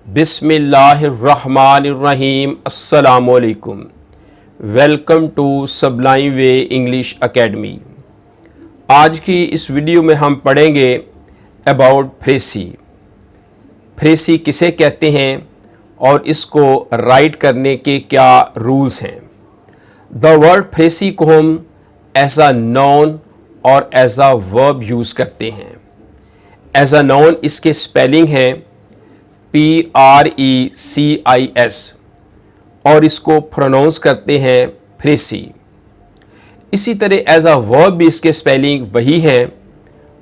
बिस्मिल्लाहिर्रहमानिर्रहीम अस्सलामुअलैकुम। Welcome to sublime way English academy. आज की इस वीडियो में हम पढ़ेंगे अबाउट फ्रेसी। फ्रेसी किसे कहते हैं और इसको राइट करने के क्या रूल्स हैं। द वर्ड फ्रेसी को हम एज अ नाउन और एज अ वर्ब यूज़ करते हैं। एज अ नाउन इसके स्पेलिंग है PRECIS और इसको प्रोनाउंस करते हैं फ्रेसी। इसी तरह एज अ वर्ब भी इसके स्पेलिंग वही है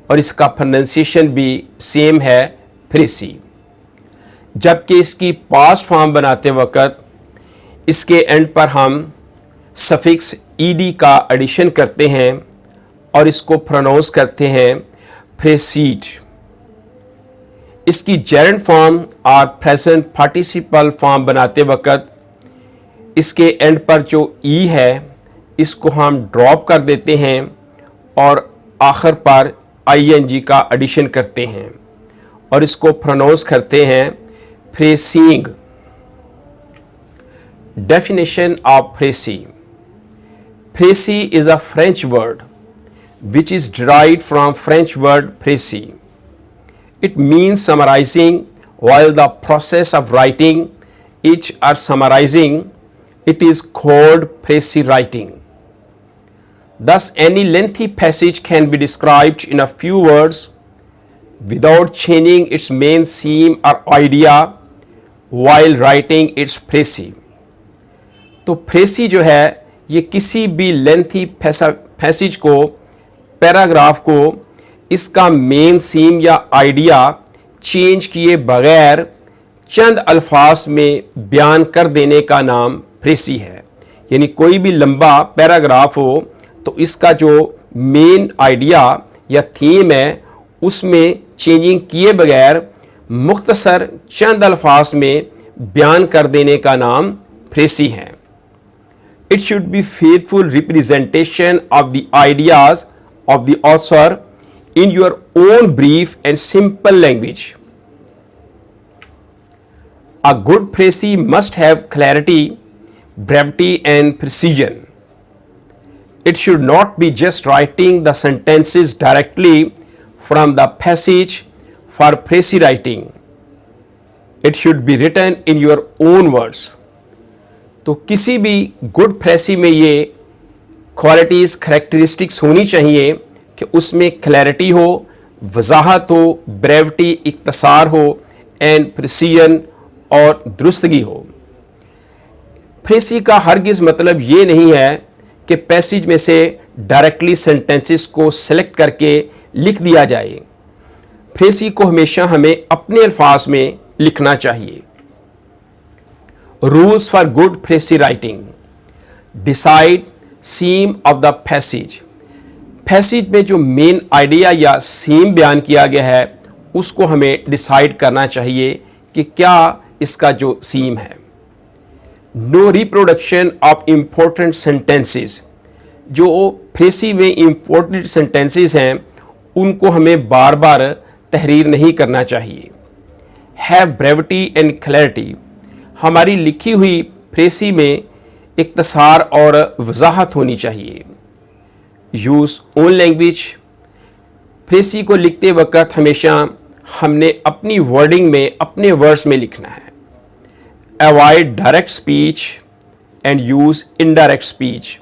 और इसका प्रोनाउंसिएशन भी सेम है, फ्रेसी। जबकि इसकी पास्ट फॉर्म बनाते वक्त इसके एंड पर हम सफिक्स ed का एडिशन करते हैं और इसको प्रोनाउंस करते हैं फ्रेसीड। इसकी जेरेंड फॉर्म और प्रेजेंट पार्टिसिपल फॉर्म बनाते वक्त इसके एंड पर जो ई है इसको हम ड्रॉप कर देते हैं और आखिर पर ing का एडिशन करते हैं और इसको प्रोनाउंस करते हैं precising. Definition of precis. Precis is a French word which is derived from French word précis. It means summarizing. While the process of writing it or summarizing it is called précis writing. Thus, any lengthy passage can be described in a few words without changing its main theme or idea while writing its précis. तो फ्रेसी जो है ये किसी भी lengthy passage को, paragraph को इसका main सीम या आइडिया चेंज किए बगैर चंद अल्फाज में बयान कर देने का नाम फ्रेसी है। यानी कोई भी लंबा पैराग्राफ हो तो इसका जो मेन आइडिया या थीम है उसमें चेंजिंग किए बगैर मुख्तसर चंद अल्फाज में बयान कर देने का नाम फ्रेसी है। It should be faithful representation of the ideas of the author in your own brief and simple language. A good précis must have clarity, brevity and precision. It should not be just writing the sentences directly from the passage for précis writing. It should be written in your own words. तो किसी भी good फ्रेसी में ये qualities characteristics होनी चाहिए कि उसमें clarity हो, वजाहत हो, ब्रेविटी इख्तसार हो एंड प्रिसीजन और दुरुस्तगी हो। फ्रेसी का हरगिज़ मतलब ये नहीं है कि पैसेज में से डायरेक्टली सेंटेंसेस को सेलेक्ट करके लिख दिया जाए। फ्रेसी को हमेशा हमें अपने अल्फाज में लिखना चाहिए। Rules for good précis writing. Decide theme of the passage. Passage में जो मेन आइडिया या सीम बयान किया गया है उसको हमें डिसाइड करना चाहिए कि क्या इसका जो सीम है। No reproduction of important sentences. जो फ्रेसी में इम्पोर्टेंट सेंटेंसेस हैं उनको हमें बार बार तहरीर नहीं करना चाहिए। Have brevity and clarity. हमारी लिखी हुई फ्रेसी में इख्तसार और वजाहत होनी चाहिए। Use own language. फ्रेसी को लिखते वक्त हमेशा हमने अपनी वर्डिंग में, अपने वर्ड्स में लिखना है। Avoid direct speech and use indirect speech.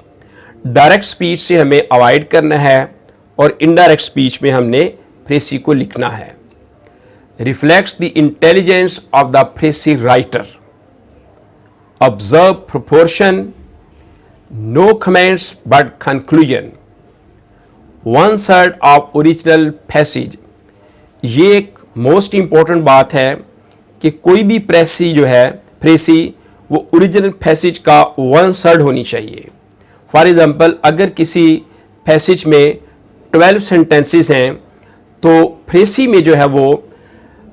Direct speech से हमें अवॉइड करना है और इनडायरेक्ट स्पीच में हमने फ्रेसी को लिखना है। Reflects the intelligence of the precis writer. Observe proportion, no comments but conclusion. 1/3 of original passage. ये एक मोस्ट इम्पोर्टेंट बात है कि कोई भी फ्रेसी वो ओरिजिनल पैसेज का 1/3 होनी चाहिए। फॉर एग्जांपल अगर किसी पैसेज में 12 सेंटेंसेस हैं तो फ्रेसी में जो है वो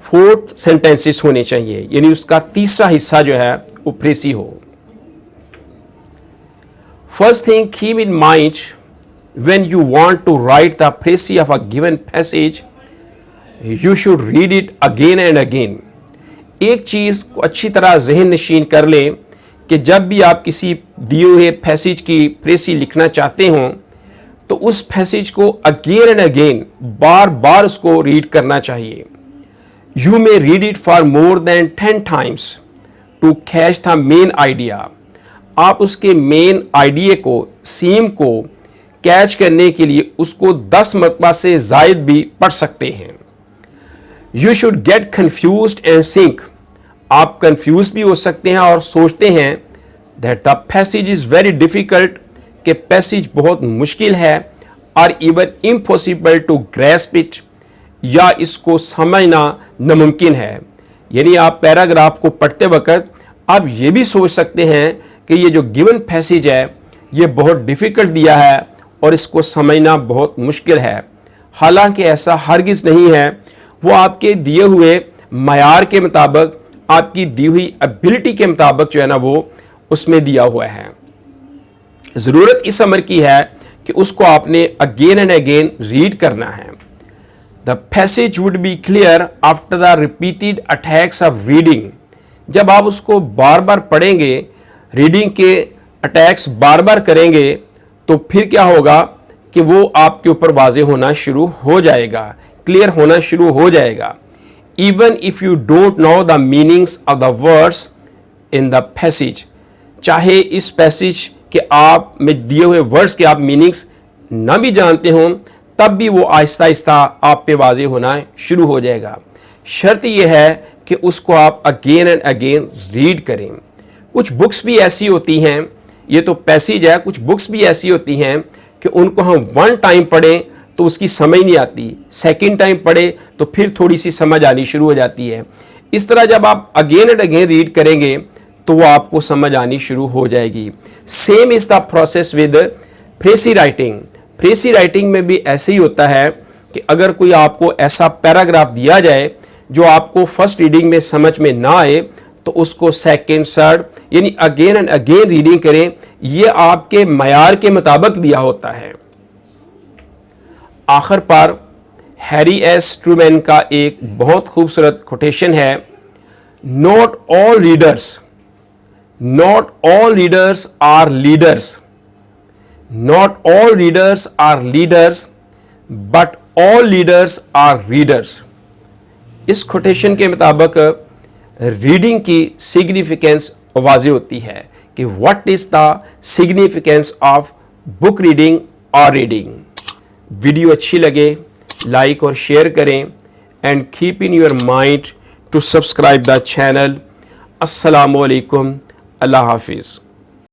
4 सेंटेंसेस होने चाहिए, यानी उसका तीसरा हिस्सा जो है वो फ्रेसी हो। First thing keep in mind when you want to write the precis of a given passage, you should read it again and again. एक चीज़ को अच्छी तरह जहन नशीन कर लें कि जब भी आप किसी दिए हुए पैसेज की प्रेसी लिखना चाहते हों तो उस पैसेज को अगेन एंड अगेन बार बार उसको रीड करना चाहिए। You may read it for more than 10 times to catch the main idea. आप उसके मेन आइडिया को, सीम को कैच करने के लिए उसको 10 मरतबा से ज़ायद भी पढ़ सकते हैं। You should get confused and think. आप कंफ्यूज भी हो सकते हैं और सोचते हैं that the passage is very difficult, कि पैसेज बहुत मुश्किल है और even impossible to grasp it, या इसको समझना नामुमकिन है। यानी आप पैराग्राफ को पढ़ते वक्त आप ये भी सोच सकते हैं कि ये जो गिवन पैसेज है ये बहुत डिफ़िकल्ट दिया है और इसको समझना बहुत मुश्किल है। हालांकि ऐसा हरगिज़ नहीं है, वो आपके दिए हुए मयार के मुताबिक, आपकी दी हुई एबिलिटी के मुताबिक जो है ना वो उसमें दिया हुआ है। ज़रूरत इस अमर की है कि उसको आपने अगेन एंड अगेन रीड करना है। The passage would be clear after the repeated attacks of reading. जब आप उसको बार बार पढ़ेंगे, रीडिंग के अटैक्स बार बार करेंगे, तो फिर क्या होगा कि वो आपके ऊपर वाज़े होना शुरू हो जाएगा, क्लियर होना शुरू हो जाएगा। Even if you don't know the meanings of the words in the passage, चाहे इस पैसेज के आप में दिए हुए वर्ड्स के आप मीनिंग्स ना भी जानते हों, तब भी वो आहिस्ता आहिस्ता आप पे वाज़े होना शुरू हो जाएगा। शर्त यह है कि उसको आप अगेन एंड अगेन रीड करें। कुछ बुक्स भी ऐसी होती हैं, ये तो पैसेज है, कुछ बुक्स भी ऐसी होती हैं कि उनको हम 1 टाइम पढ़ें तो उसकी समझ नहीं आती, सेकंड टाइम पढ़े तो फिर थोड़ी सी समझ आनी शुरू हो जाती है। इस तरह जब आप अगेन एंड अगेन रीड करेंगे तो वो आपको समझ आनी शुरू हो जाएगी। Same is the process with प्रेसी writing. प्रेसी writing में भी ऐसे ही होता है कि अगर कोई आपको ऐसा पैराग्राफ दिया जाए जो आपको फर्स्ट रीडिंग में समझ में ना आए, तो उसको सेकंड, थर्ड यानी अगेन एंड अगेन रीडिंग करें। ये आपके मयार के मुताबिक दिया होता है। आखिर पर हैरी एस ट्रूमैन का एक बहुत खूबसूरत कोटेशन है, not all readers are leaders, not all readers are leaders but all leaders are readers. इस कोटेशन के मुताबिक रीडिंग की सिग्निफिकेंस वाज़ेह होती है कि what is the significance of book reading और रीडिंग। वीडियो अच्छी लगे लाइक और शेयर करें and keep in your mind to subscribe the channel. अस्सलामु अलैकुम, अल्लाह हाफिज़।